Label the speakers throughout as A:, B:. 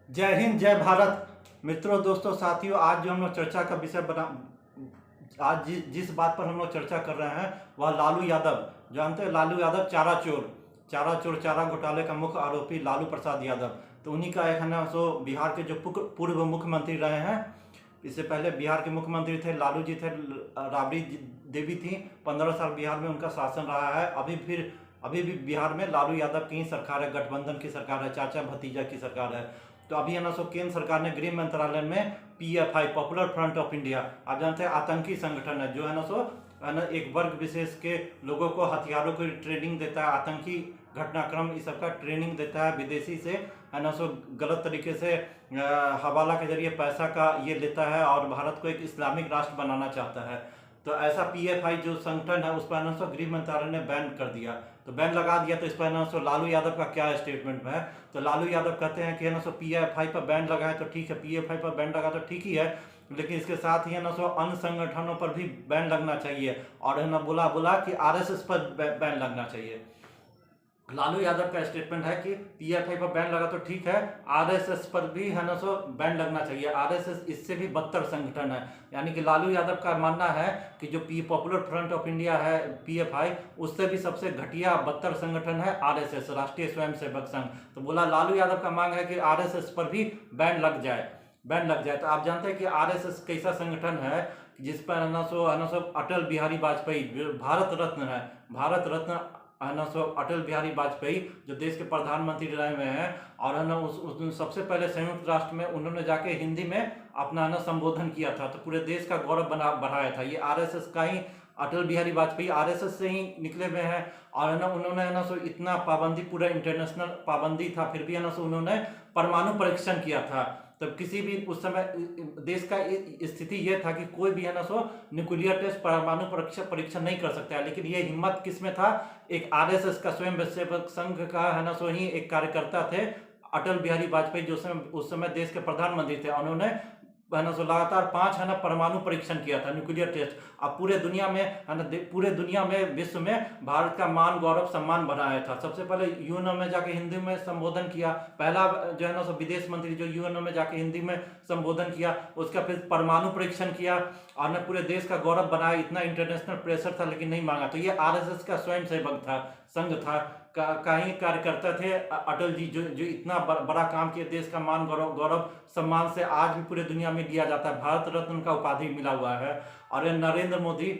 A: जय हिंद, जय भारत। मित्रों, दोस्तों, साथियों, आज जो हम लोग चर्चा का विषय बना आज जिस बात पर हम लोग चर्चा कर रहे हैं वह लालू यादव। जानते हैं लालू यादव चारा घोटाले का मुख्य आरोपी लालू प्रसाद यादव। तो उन्हीं का एक है ना सो बिहार के जो पूर्व मुख्यमंत्री रहे हैं। इससे पहले बिहार के मुख्यमंत्री थे लालू जी थे, राबड़ी देवी थी। 15 साल बिहार में उनका शासन रहा है। अभी भी बिहार में लालू यादव की ही सरकार है, गठबंधन की सरकार है, चाचा भतीजा की सरकार है। तो अभी है ना सो केंद्र सरकार ने गृह मंत्रालय में PFI, popular front of India, आप जानते हैं आतंकी संगठन है, जो है ना एक वर्ग विशेष के लोगों को हथियारों की ट्रेनिंग देता है, आतंकी घटनाक्रम इस सब का ट्रेनिंग देता है, विदेशी से है ना सो गलत तरीके से हवाला के जरिए पैसा का ये लेता है और भारत को एक इस्लामिक राष्ट्र बनाना चाहता है। तो ऐसा PFI जो संगठन है उस पर ना सो गृह मंत्रालय ने बैन कर दिया। तो बैन लगा दिया, तो इस पर ना सो लालू यादव का क्या स्टेटमेंट है। तो लालू यादव कहते हैं कि है ना सो PFI पर बैन लगा है तो ठीक है, PFI पर बैन लगा तो ठीक ही है, लेकिन इसके साथ ही है ना सो अन्य संगठनों पर भी बैन लगना चाहिए। और है ना बोला कि RSS पर बैन लगना चाहिए। लालू यादव का स्टेटमेंट है कि PFI पर बैन लगा तो ठीक है, RSS पर भी है ना सो बैन लगना चाहिए। RSS इससे भी बदतर संगठन है। यानी कि लालू यादव का मानना है कि जो पॉपुलर फ्रंट ऑफ इंडिया है PFI, उससे भी सबसे घटिया बदतर संगठन है RSS, राष्ट्रीय स्वयंसेवक संघ। तो बोला लालू यादव का मांग है कि RSS पर भी बैन लग जाए। तो आप जानते हैं कि RSS कैसा संगठन है जिस पर है ना सो अटल बिहारी वाजपेयी, भारत रत्न है ना सो अटल बिहारी वाजपेयी जो देश के प्रधानमंत्री रहे हुए हैं, और है ना उस सबसे पहले संयुक्त राष्ट्र में उन्होंने जाके हिंदी में अपना ना संबोधन किया था, तो पूरे देश का गौरव बढ़ाया था। ये RSS का ही, अटल बिहारी वाजपेयी RSS से ही निकले हुए हैं। और है ना उन्होंने है ना सो इतना पाबंदी, पूरा इंटरनेशनल पाबंदी था, फिर भी है ना सो उन्होंने परमाणु परीक्षण किया था। तब किसी भी उस समय देश का स्थिति यह था कि कोई भी है ना सो न्यूक्लियर टेस्ट, परमाणु परीक्षण नहीं कर सकता है। लेकिन ये हिम्मत किसमें था, एक RSS का स्वयं सेवक संघ का है ना सो ही एक कार्यकर्ता थे, अटल बिहारी वाजपेयी जो उस समय देश के प्रधानमंत्री थे। उन्होंने है ना सो लगातार 5 है ना परमाणु परीक्षण किया था, न्यूक्लियर टेस्ट। अब पूरे दुनिया में है ना, पूरे दुनिया में, विश्व में भारत का मान गौरव सम्मान बढ़ाया था। सबसे पहले यूएनओ में जाके हिंदी में संबोधन किया, पहला जो है ना सो विदेश मंत्री जो यूएनओ में जाके हिंदी में संबोधन किया, उसका फिर परमाणु परीक्षण किया और ने पूरे देश का गौरव बनाया। इतना इंटरनेशनल प्रेशर था लेकिन नहीं मांगा। तो ये RSS का स्वयं सेवक था, संघ था, का ही कार्यकर्ता थे अटल जी, जो इतना बड़ा काम किए, देश का मान गौरव सम्मान से आज भी पूरे दुनिया में दिया जाता है, भारत रत्न का उपाधि मिला हुआ है। और नरेंद्र मोदी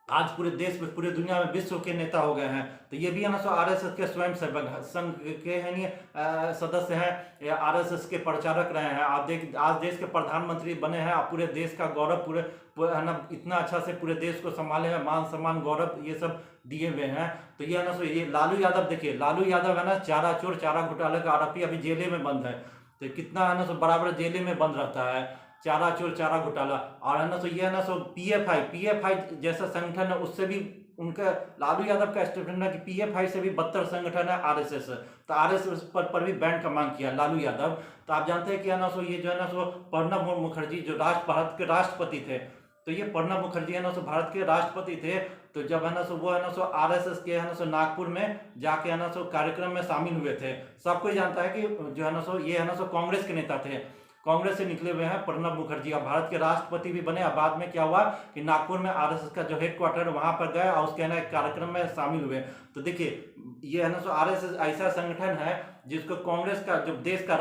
A: आज पूरे देश में, पूरे दुनिया में विश्व के नेता हो गए हैं। तो ये भी है ना सो RSS के स्वयं सेवक संघ के है नहीं सदस्य हैं, RSS के प्रचारक रहे हैं। आप आज देश के प्रधानमंत्री बने हैं, आप पूरे देश का गौरव पूरे है ना इतना अच्छा से पूरे देश को संभाले हैं, मान सम्मान गौरव ये सब दिए हुए हैं। तो ये है ना सो ये लालू यादव, देखिए लालू यादव है ना चारा घोटाले का आरोपी, अभी जेले में बंद है। तो कितना है ना सो बराबर जेले में बंद रहता है, चारा घोटाला। और है ना सो ये है ना सो PFI जैसा संगठन है, उससे भी उनका लालू यादव का स्टेटमेंट है कि PFI से भी बदतर संगठन है RSS। तो RSS पर भी बैन का मांग किया लालू यादव। तो आप जानते हैं कि है ना सो ये जो है ना सो प्रणब मुखर्जी जो भारत के राष्ट्रपति थे, तो ये प्रणब मुखर्जी है ना सो भारत के राष्ट्रपति थे। तो जब है ना सो वो है ना सो RSS के है ना सो नागपुर में जाके है ना सो कार्यक्रम में शामिल हुए थे। सबको जानता है कि जो है ना सो ये है ना सो कांग्रेस के नेता थे, कांग्रेस से निकले हुए हैं प्रणब मुखर्जी, अब भारत के राष्ट्रपति भी बने। अब बाद में क्या हुआ कि नागपुर में RSS का जो हेडक्वार्टर वहां पर गए और उसके ना एक कार्यक्रम में शामिल हुए। तो देखिए ये है ना सो RSS ऐसा संगठन है जिसको कांग्रेस का, जो देश का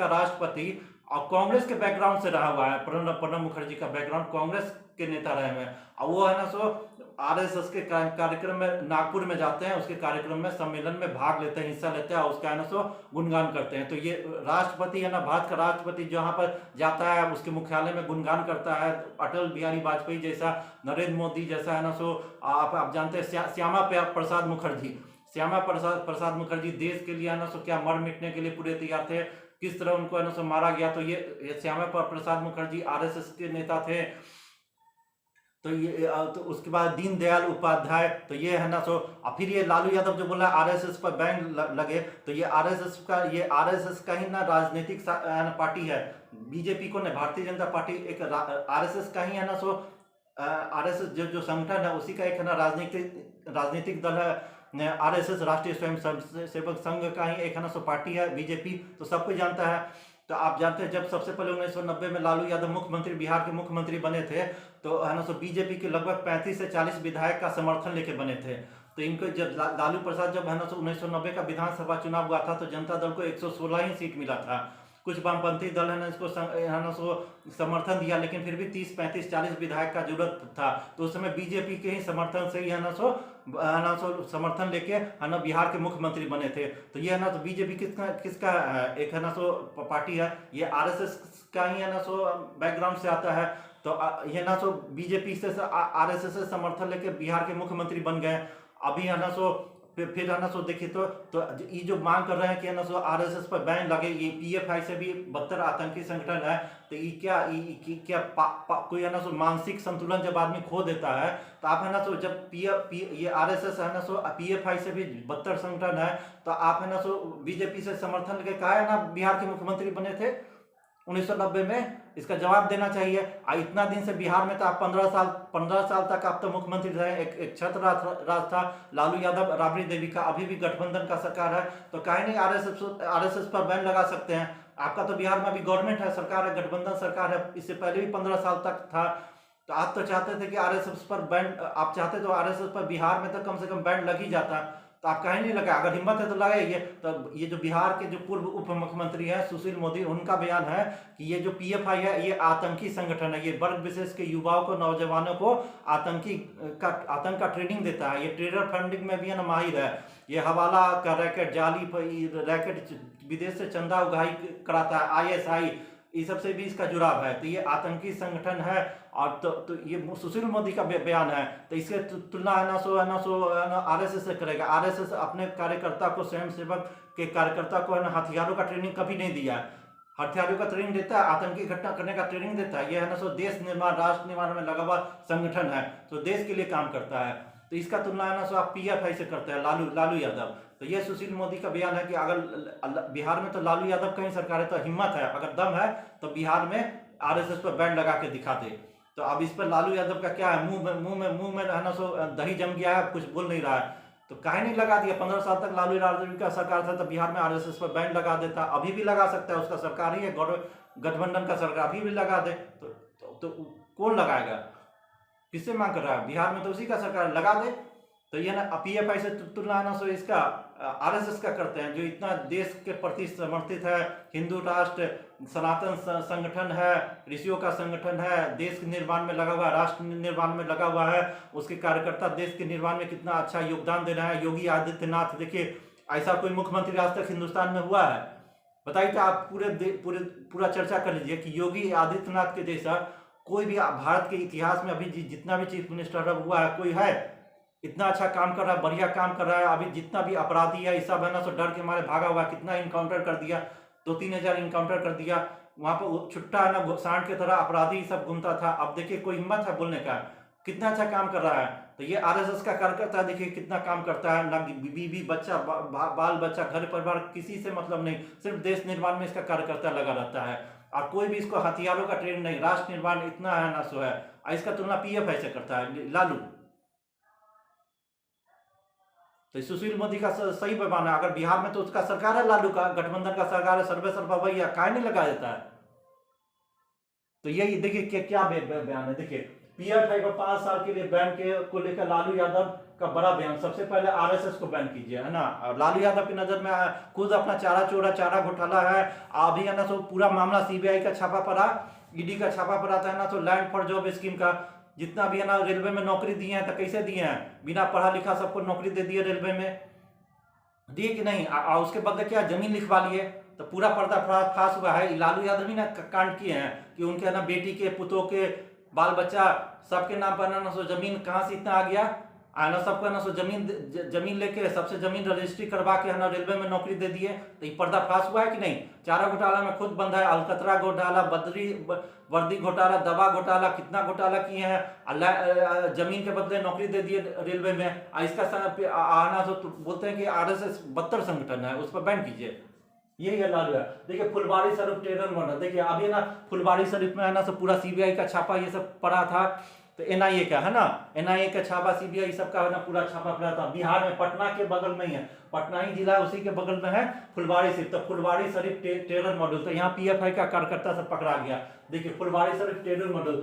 A: राष्ट्रपति और कांग्रेस के बैकग्राउंड से रहा हुआ है, प्रणब मुखर्जी का बैकग्राउंड कांग्रेस के नेता रहे हुए हैं, और वो है ना सो RSS के कार्यक्रम में नागपुर में जाते हैं, उसके कार्यक्रम में सम्मेलन में भाग लेते हैं, हिस्सा लेते हैं और उसका है ना सो गुणगान करते हैं। तो ये राष्ट्रपति है ना, भारत का राष्ट्रपति जहां पर जाता है उसके मुख्यालय में गुणगान करता है। अटल बिहारी वाजपेयी जैसा, नरेंद्र मोदी जैसा है ना सो आप जानते हैं श्यामा प्रसाद मुखर्जी देश के लिए है ना सो क्या मर मिटने के लिए पूरे तैयार थे, किस तरह उनको है ना सो मारा गया। तो ये श्यामा प्रसाद मुखर्जी RSS के नेता थे। तो ये तो उसके बाद दीनदयाल उपाध्याय, तो ये है ना सो, और फिर ये लालू यादव जो बोला RSS पर बैन लगे, तो ये RSS का ही ना राजनीतिक पार्टी है। बीजेपी को ने, भारतीय जनता पार्टी एक RSS का ही है ना सो, RSS जो संगठन है उसी का एक है ना राजनीतिक दल है। आरएसएस राष्ट्रीय स्वयं सेवक संघ का ही एक है ना सो पार्टी है बीजेपी, तो सब कोई जानता है। तो आप जानते हैं जब सबसे पहले 1990 में लालू यादव मुख्यमंत्री, बिहार के मुख्यमंत्री बने थे, तो है ना सो बीजेपी के लगभग 35 से 40 विधायक का समर्थन लेके बने थे। तो इनको जब लालू प्रसाद जब है ना सो 1990 का विधानसभा चुनाव हुआ था, तो जनता दल को 116 ही सीट मिला था। कुछ वामपंथी दल है ना इसको है ना सो समर्थन दिया, लेकिन फिर भी 30, 35, 40 विधायक का जरूरत था। तो उस समय बीजेपी के ही समर्थन से ही है ना सो समर्थन लेके है ना बिहार के मुख्यमंत्री बने थे। तो ये है ना तो बीजेपी किसका एक है ना सो पार्टी है, ये आरएसएस का ही है ना सो बैकग्राउंड से आता है। तो ये ना सो बीजेपी से आरएसएस से समर्थन लेके बिहार के मुख्यमंत्री बन गए। अभी है ना सो फिर है ना सो देखिए तो ये जो मांग कर रहे हैं कि है ना सो आरएसएस पर बैन लगे, ये पीएफआई से भी बदतर आतंकी संगठन है। तो ये क्या कोई है ना सो मानसिक संतुलन जब आदमी खो देता है, तो आप है ना सो जब ये आरएसएस है ना सो पीएफआई से भी बदतर संगठन है, तो आप है ना सो बीजेपी से समर्थन लेके कहा है ना बिहार के मुख्यमंत्री बने थे 1990 में, इसका जवाब देना चाहिए। इतना दिन से बिहार में तो आप 15 साल तक आप तो मुख्यमंत्री रहे, एक छत्र राज था लालू यादव राबड़ी देवी का, अभी भी गठबंधन का सरकार है, तो काहे नहीं आरएसएस पर बैन लगा सकते हैं। आपका तो बिहार में अभी गवर्नमेंट है, सरकार है, गठबंधन सरकार है, इससे पहले भी 15 साल तक था। तो आप तो चाहते थे कि आरएसएस पर बैन, आप चाहते तो आरएसएस पर बिहार में तो कम से कम बैन लग ही जाता, तो आप कहीं नहीं लगा। अगर हिम्मत है तो लगाइए। तो ये जो बिहार के जो पूर्व उप मुख्यमंत्री हैं सुशील मोदी, उनका बयान है कि ये जो पीएफआई है ये आतंकी संगठन है, ये वर्ग विशेष के युवाओं को, नौजवानों को आतंक का ट्रेनिंग देता है, ये टेरर फंडिंग में भी है ना माहिर है, ये हवाला का रैकेट, जाली रैकेट, विदेश से चंदा उगाही कराता है, आईएसआई, इस सबसे भी इसका जुड़ाव है। तो ये आतंकी संगठन है। और तो ये सुशील मोदी का बयान है, तो इसके तुलना है ना आरएसएस से करेगा। आरएसएस अपने कार्यकर्ता को, स्वयं सेवक के कार्यकर्ता को है ना हथियारों का ट्रेनिंग कभी नहीं दिया। हथियारों का ट्रेनिंग देता है, आतंकी घटना करने का ट्रेनिंग देता है। ये है ना सो देश निर्माण, राष्ट्र निर्माण में लगा हुआ संगठन है, तो देश के लिए काम करता है। तो इसका तुलना है ना सो आप पीएफआई से करते हैं लालू यादव। तो ये सुशील मोदी का बयान है कि अगर बिहार में तो लालू यादव कहीं सरकार है, तो हिम्मत है, अगर दम है तो बिहार में आरएसएस पर बैन लगा के दिखा दे। तो अब इस पर लालू यादव का क्या है, मुंह में है ना सो दही जम गया है, कुछ बोल नहीं रहा है, तो काहे नहीं लगा दिया। 15 साल तक लालू यादव का सरकार था, तो बिहार में आरएसएस पर बैन लगा देता, अभी भी लगा सकता है, उसका सरकार ही है, गठबंधन का सरकार, अभी भी लगा दे। तो कौन लगाएगा, किससे मांग कर रहा है, बिहार में तो उसी का सरकार लगा दे। तो ये ना पीएफआई से तुलना है ना सो इसका आरएसएस का करते हैं, जो इतना देश के प्रति समर्पित है, हिंदू राष्ट्र सनातन संगठन है, ऋषियों का संगठन है, देश के निर्माण में लगा हुआ है, राष्ट्र निर्माण में लगा हुआ है, उसके कार्यकर्ता देश के निर्माण में कितना अच्छा योगदान दे रहा है। योगी आदित्यनाथ, देखिए ऐसा कोई मुख्यमंत्री आज तक हिंदुस्तान में हुआ है, बताइए। तो आप पूरा चर्चा कर लीजिए कि योगी आदित्यनाथ के जैसा कोई भी भारत के इतिहास में अभी जितना भी चीफ मिनिस्टर हुआ है, कोई है इतना अच्छा काम कर रहा है, बढ़िया काम कर रहा है। अभी जितना भी अपराधी है ये सब है ना सो डर के मारे भागा हुआ, कितना इनकाउंटर कर दिया, 2-3 हजार इनकाउंटर कर दिया। वहां पर छुट्टा है ना सांड की तरह अपराधी सब घूमता था, अब देखिए कोई हिम्मत है बोलने का, कितना अच्छा काम कर रहा है। तो ये आरएसएस का कार्यकर्ता देखिए कितना काम करता है, ना बीवी बच्चा बाल बच्चा घर परिवार किसी से मतलब नहीं, सिर्फ देश निर्माण में इसका कार्यकर्ता लगा रहता है। और कोई भी इसको हथियारों का ट्रेन नहीं, राष्ट्र निर्माण इतना है ना सो है। इसका तुलना पीएफआई से करता है लालू। तो सुशील मोदी का सही बयान है, अगर बिहार में तो उसका सरकार है, लालू का गठबंधन का सरकार है, सर्वे सर्वा वही है, काहे नहीं लगा देता है। तो यही देखिए क्या बयान है, देखिए पीएफआई को 5 साल के लिए बैन को लेकर लालू यादव का बड़ा बयान। सबसे पहले आरएसएस को बैन कीजिए, है ना। लालू यादव की नजर में खुद अपना चारा घोटाला है, अभी है ना तो पूरा मामला सीबीआई का छापा पड़ा, ईडी का छापा पड़ा था, है ना। तो लैंड फॉर जॉब स्कीम का जितना भी है ना रेलवे में नौकरी दिए हैं, तो कैसे दिए हैं, बिना पढ़ा लिखा सबको नौकरी दे दिए, रेलवे में दिए कि नहीं। उसके बदले क्या जमीन लिखवा लिए, तो पूरा पर्दाफाश हुआ है। लालू यादव ही ना कांड किए हैं कि उनके ना बेटी के, पुतों के, बाल बच्चा सबके नाम पर ना सो जमीन कहाँ से इतना आ गया, ना सबको ना सो जमीन लेके सबसे जमीन रजिस्ट्री करवा के है ना रेलवे में नौकरी दे दिए। तो ये पर्दाफाश हुआ है कि नहीं। चारा घोटाला में खुद बंद है, अलकतरा घोटाला, वर्दी घोटाला, दवा घोटाला, कितना घोटाला किए हैं, जमीन के बदले नौकरी दे दिए रेलवे में। इसका आना तो बोलते हैं कि आरएसएस बदतर संगठन है, उस पर बैन कीजिए। यही है लालू। देखिए फुलवारी शरीफ टेरर मर्डर, देखिए अभी ना फुलवारी शरीफ में है ना सब पूरा सीबीआई का छापा ये सब पड़ा था। तो एनआईए का है ना, एनआईए का छापा, सीबीआई सबका है ना पूरा छापा पड़ा था। बिहार में पटना के बगल में ही है, पटना ही जिला उसी के बगल में है फुलवारी शरीफ। तो फुलवारी शरीफ टेरर मॉड्यूल, तो यहाँ पीएफआई का कार्यकर्ता सब पकड़ा गया। देखिए फुलवारी शरीफ टेरर मॉड्यूल,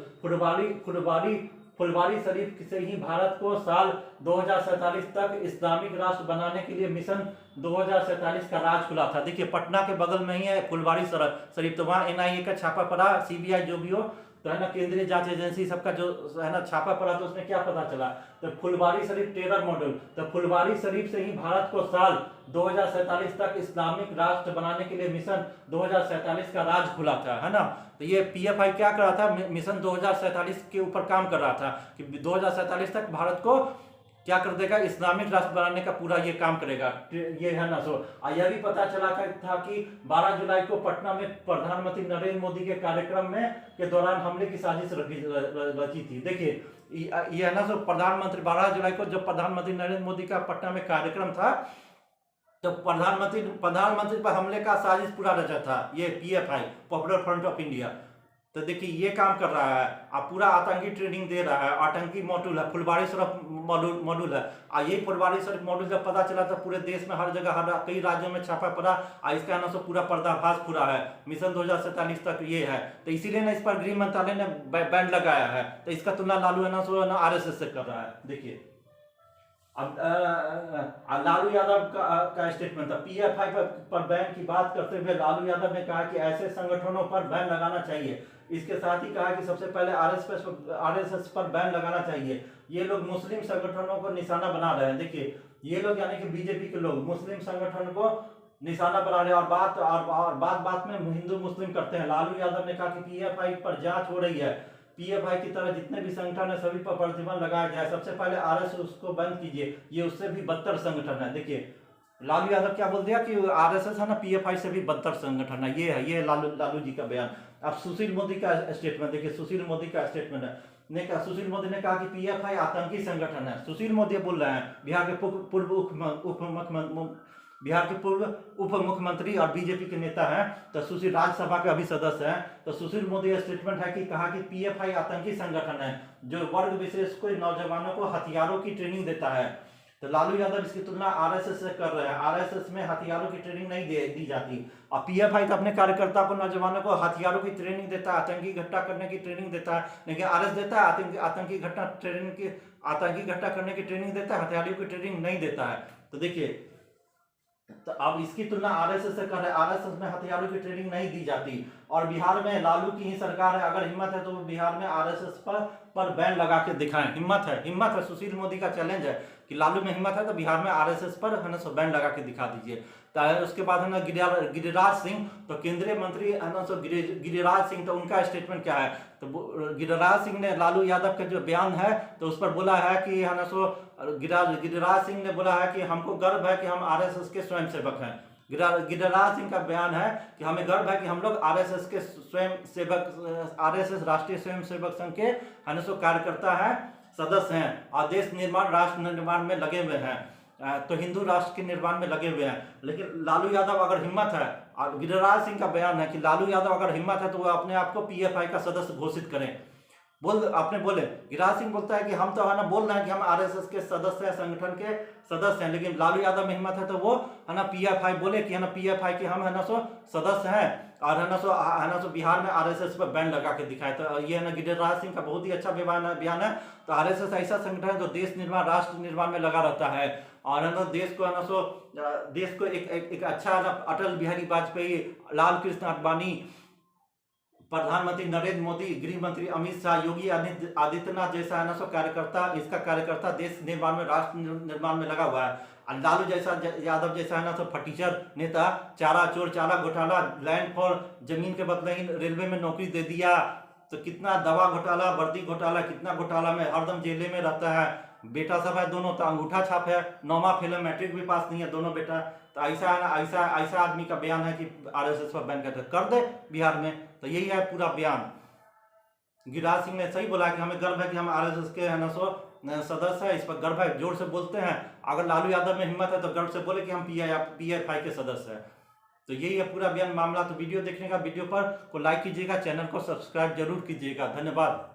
A: फुलवारी शरीफ से ही भारत को साल 2047 तक इस्लामिक राष्ट्र बनाने के लिए मिशन 2047 का राज खुला था। देखिए पटना के बगल में ही है फुलवारी शरीफ, तो वहाँ एनआईए का छापा पड़ा, सीबीआई जो भी हो, तो है ना केंद्रीय जांच एजेंसी सबका जो है ना छापा पड़ा, तो उसमें क्या पता चला, तो फुलवारी शरीफ टेरर मॉडल, तो फुलवारी शरीफ से ही भारत को साल 2047 तक इस्लामिक राष्ट्र बनाने के लिए मिशन 2047 का राज खुला था, है ना। तो ये पीएफआई क्या कर रहा था, मिशन 2047 के ऊपर काम कर रहा था कि 2047 तक भारत को क्या कर देगा, इस्लामिक राष्ट्र बनाने का पूरा ये काम करेगा, ये है ना। सो यह भी पता चला था कि 12 जुलाई को पटना में प्रधानमंत्री नरेंद्र मोदी के कार्यक्रम में के दौरान हमले की साजिश रची थी। देखिए ये है ना, सो प्रधानमंत्री 12 जुलाई को जब प्रधानमंत्री नरेंद्र मोदी का पटना में कार्यक्रम था, तो प्रधानमंत्री पर हमले का साजिश पूरा रचा था ये PFI, popular front of India. तो देखिए ये काम कर रहा है, अब पूरा आतंकी ट्रेनिंग दे रहा है, आतंकी मॉड्यूल है, फुलवारी शरीफ मॉड्यूल है। ये फुलवारी शरीफ मॉड्यूल जब पता चला तो पूरे देश में हर जगह कई राज्यों में छापा पड़ा, इसका ना पूरा पर्दाफाश पूरा है, मिशन 2047 तक ये है। तो इसीलिए ना इस पर गृह मंत्रालय ने बैन लगाया है। तो इसका तुलना लालू है ना आरएसएस से कर रहा है। देखिए अब लालू यादव का स्टेटमेंट था, पीएफआई पर बैन की बात करते हुए लालू यादव ने कहा कि ऐसे संगठनों पर बैन लगाना चाहिए। इसके साथ ही कहा कि सबसे पहले आरएसएस पर बैन लगाना चाहिए। ये लोग मुस्लिम संगठनों को निशाना बना रहे हैं। देखिए ये लोग यानी कि बीजेपी के लोग मुस्लिम संगठन को निशाना बना रहे हैं और बात में हिंदू मुस्लिम करते हैं। लालू यादव ने कहा कि पीएफआई पर जांच हो रही है, पीएफआई की तरह जितने भी संगठन है सभी पर प्रतिबंध लगाया जाए, सबसे पहले आरएसएस को बंद कीजिए, ये उससे भी बदतर संगठन है। देखिए लालू यादव क्या बोल दिया कि आरएसएस है ना पीएफआई से भी बदतर संगठन है, ये लालू जी का बयान। अब सुशील मोदी का स्टेटमेंट देखिए, सुशील मोदी का स्टेटमेंट है, सुशील मोदी ने कहा कि पीएफआई आतंकी संगठन है। सुशील मोदी बोल रहे हैं, बिहार के पूर्व उप मुख्यमंत्री और बीजेपी के नेता हैं, तो सुशील राज्यसभा के अभी सदस्य हैं। तो सुशील मोदी स्टेटमेंट है कि कहा कि पीएफआई आतंकी संगठन है जो वर्ग विशेष को नौजवानों को हथियारों की ट्रेनिंग देता है। तो लालू यादव इसकी तुलना आरएसएस से कर रहे हैं, आरएसएस में हथियारों की ट्रेनिंग नहीं दी जाती, और पीएफआई तो अपने कार्यकर्ता को नौजवानों को हथियारों की ट्रेनिंग देता है, आतंकी घटना करने की ट्रेनिंग देता है, लेकिन आरएस देता है आतंकी घटना करने की ट्रेनिंग देता है, हथियारों की ट्रेनिंग नहीं देता है। तो देखिए तो अब इसकी तुलना आरएसएस से कर रहे हैं, आरएसएस में हथियारों की ट्रेनिंग नहीं दी जाती, और बिहार में लालू की ही सरकार है, अगर हिम्मत है तो बिहार में आरएसएस पर बैन लगा के दिखाएं। हिम्मत है, सुशील मोदी का चैलेंज है कि लालू में हिम्मत है तो बिहार में आरएसएस पर है ना बैन लगा के दिखा दीजिए। उसके बाद है ना गिरिराज सिंह, तो केंद्रीय मंत्री है ना गिरिराज सिंह, तो उनका स्टेटमेंट क्या है, तो गिरिराज सिंह ने लालू यादव का जो बयान है तो उस पर बोला है कि है ना गिरिराज सिंह ने बोला है कि हमको गर्व है कि हम आरएसएस के स्वयंसेवक हैं। गिरिराज सिंह का बयान है कि हमें गर्व है कि हम लोग आरएसएस के स्वयंसेवक, आरएसएस राष्ट्रीय स्वयंसेवक संघ के है ना कार्यकर्ता हैं, सदस्य हैं, और देश निर्माण राष्ट्र निर्माण में लगे हुए हैं, तो हिंदू राष्ट्र के निर्माण में लगे हुए हैं। लेकिन लालू यादव अगर हिम्मत है, और गिरिराज सिंह का बयान है कि लालू यादव अगर हिम्मत है तो वो अपने आप को पीएफआई का सदस्य घोषित करें। आपने बोले, गिरिराज सिंह बोलता है कि हम तो है ना बोल रहे हैं कि हम आरएसएस के सदस्य हैं, संगठन के सदस्य हैं, लेकिन लालू यादव में हिम्मत है तो वो है ना पीएफआई बोले कि है ना पीएफआई के हम है ना सदस्य हैं, और है ना बिहार में आरएसएस पर बैन लगा के दिखाए। तो ये है ना गिरिराज सिंह का बहुत ही अच्छा बयान है। तो आरएसएस ऐसा संगठन है जो देश निर्माण राष्ट्र निर्माण में लगा रहता है, और है ना देश को है ना देश को एक अच्छा अटल बिहारी वाजपेयी, लाल कृष्ण आडवाणी, प्रधानमंत्री नरेंद्र मोदी, गृह मंत्री अमित शाह, योगी आदित्यनाथ जैसा है ना इसका कार्यकर्ता देश निर्माण में राष्ट्र निर्माण में लगा हुआ है। लालू यादव जैसा है ना फटीचर नेता, चारा चोर, चारा घोटाला, लैंड फॉर जमीन के बदले ही रेलवे में नौकरी दे दिया, तो कितना दवा घोटाला, वर्दी घोटाला, कितना घोटाला में हरदम जेले में रहता है। बेटा सब है दोनों, तो अंगूठा छाप है, 9वां फेल है, मैट्रिक भी पास नहीं है दोनों बेटा। तो ऐसा आदमी का बयान है कि आरएसएस पर बैन कर दे बिहार में। तो यही है पूरा बयान। गिरिराज सिंह ने सही बोला कि हमें गर्व है कि हम आरएसएस के है ना सदस्य है, इस पर गर्व है, जोर से बोलते हैं। अगर लालू यादव में हिम्मत है तो गर्व से बोले कि हम पीएफआई के सदस्य हैं। तो यही है पूरा बयान मामला। तो वीडियो देखने का, वीडियो पर को लाइक कीजिएगा, चैनल को सब्सक्राइब जरूर कीजिएगा। धन्यवाद।